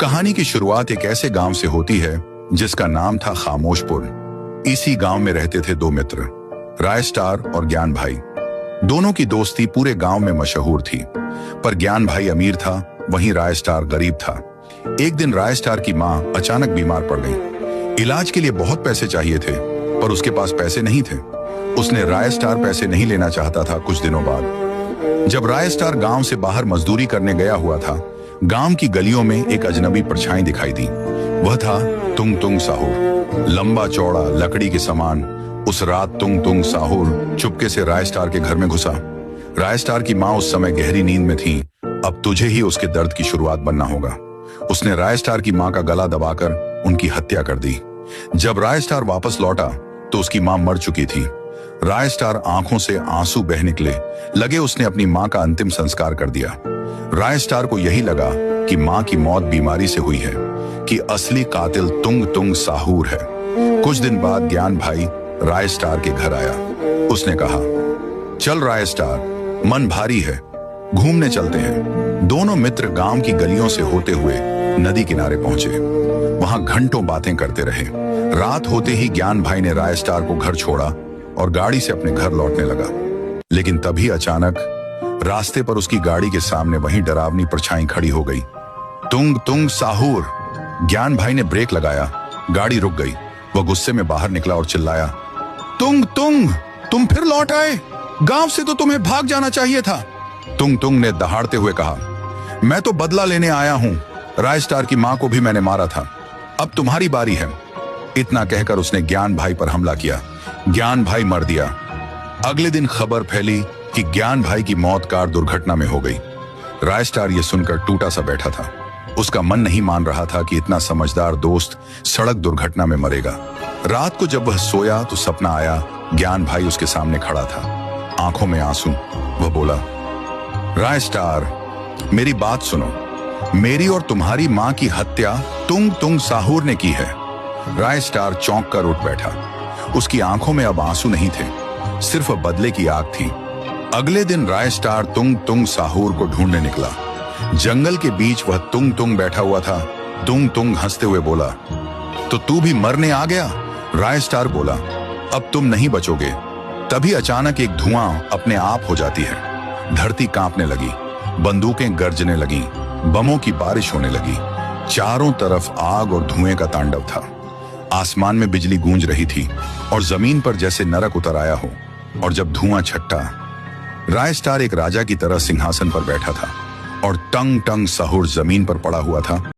कहानी की शुरुआत एक ऐसे गांव से होती है जिसका नाम था खामोशपुर। इसी गांव में रहते थे दो मित्र, राय स्टार और ज्ञान भाई। दोनों की दोस्ती पूरे गांव में मशहूर थी, पर ज्ञान भाई अमीर था, वहीं राय स्टार गरीब था। एक दिन राय स्टार की मां अचानक बीमार पड़ गई। इलाज के लिए बहुत पैसे चाहिए थे, पर उसके पास पैसे नहीं थे। उसने राय स्टार पैसे नहीं लेना चाहता था। कुछ दिनों बाद जब राय स्टार गांव से बाहर मजदूरी करने गया हुआ था, गांव की गलियों में एक अजनबी परछाई दिखाई दी। वह था तुंग तुंग साहुर, लंबा चौड़ा लकड़ी के समान। उस रात तुंग तुंग साहुर चुपके से राय स्टार के घर में घुसा। राय स्टार की मां उस समय गहरी नींद में थी। अब तुझे ही उसके दर्द की शुरुआत बनना होगा। उसने राय स्टार की मां का गला दबाकर उनकी हत्या कर दी। जब राय स्टार वापस लौटा तो उसकी मां मर चुकी थी। राय स्टार आंखों से आंसू बह निकले, लगे उसने अपनी मां का अंतिम संस्कार कर दिया। राय स्टार को यही लगा कि मां की मौत बीमारी से हुई है, कि असली कातिल तुंग तुंग साहुर है। कुछ दिन बाद ज्ञान भाई राय स्टार के घर आया। उसने कहा, चल राय स्टार, मन भारी है, घूमने चलते हैं। दोनों मित्र गांव की गलियों से होते हुए नदी किनारे पहुंचे। वहां घंटों बातें करते रहे। रात होते ही ज्ञान भाई ने राय स्टार को घर छोड़ा और गाड़ी से अपने घर लौटने लगा। लेकिन तभी अचानक रास्ते पर उसकी गाड़ी के सामने वही डरावनी परछाई खड़ी हो गई। तुंग तुंग साहुर। ज्ञान भाई ने ब्रेक लगाया, गाड़ी रुक गई। वह गुस्से में बाहर निकला और चिल्लाया, तुंग तुंग, तुम फिर लौट आए? गांव से तो तुम्हें भाग जाना चाहिए था। तुंग तुंग ने दहाड़ते हुए कहा, मैं तो बदला लेने आया हूं। राय स्टार की मां को भी मैंने मारा था, अब तुम्हारी बारी है। इतना कहकर उसने ज्ञान भाई पर हमला किया। ज्ञान भाई मर दिया। अगले दिन खबर फैली कि ज्ञान भाई की मौत कार दुर्घटना में हो गई। राय स्टार ये सुनकर टूटा सा बैठा था। उसका मन नहीं मान रहा था कि इतना समझदार दोस्त सड़क दुर्घटना में मरेगा। रात को जब वह सोया तो सपना आया, ज्ञान भाई उसके सामने खड़ा था, आंखों में आंसू। वह बोला, राय स्टार, मेरी बात सुनो। मेरी और तुम्हारी मां की हत्या तुंग तुंग साहुर ने की है। राय स्टार चौंक कर उठ बैठा। उसकी आंखों में अब आंसू नहीं थे, सिर्फ बदले की आग थी। अगले दिन राय स्टार तुंग तुंग साहुर को ढूंढने निकला। जंगल के बीच वह तुंग तुंग बैठा हुआ था। तुंग तुंग हंसते हुए बोला, तो तू भी मरने आ गया? राय स्टार बोला, अब तुम नहीं बचोगे। तभी अचानक एक धुआं अपने आप हो जाती है। धरती कांपने लगी, बंदूकें गरजने लगी, बमों की बारिश होने लगी। चारों तरफ आग और धुएं का तांडव था। आसमान में बिजली गूंज रही थी और जमीन पर जैसे नरक उतर आया हो। और जब धुआं छट्टा, राय स्टार एक राजा की तरह सिंहासन पर बैठा था और टंग टंग साहुर जमीन पर पड़ा हुआ था।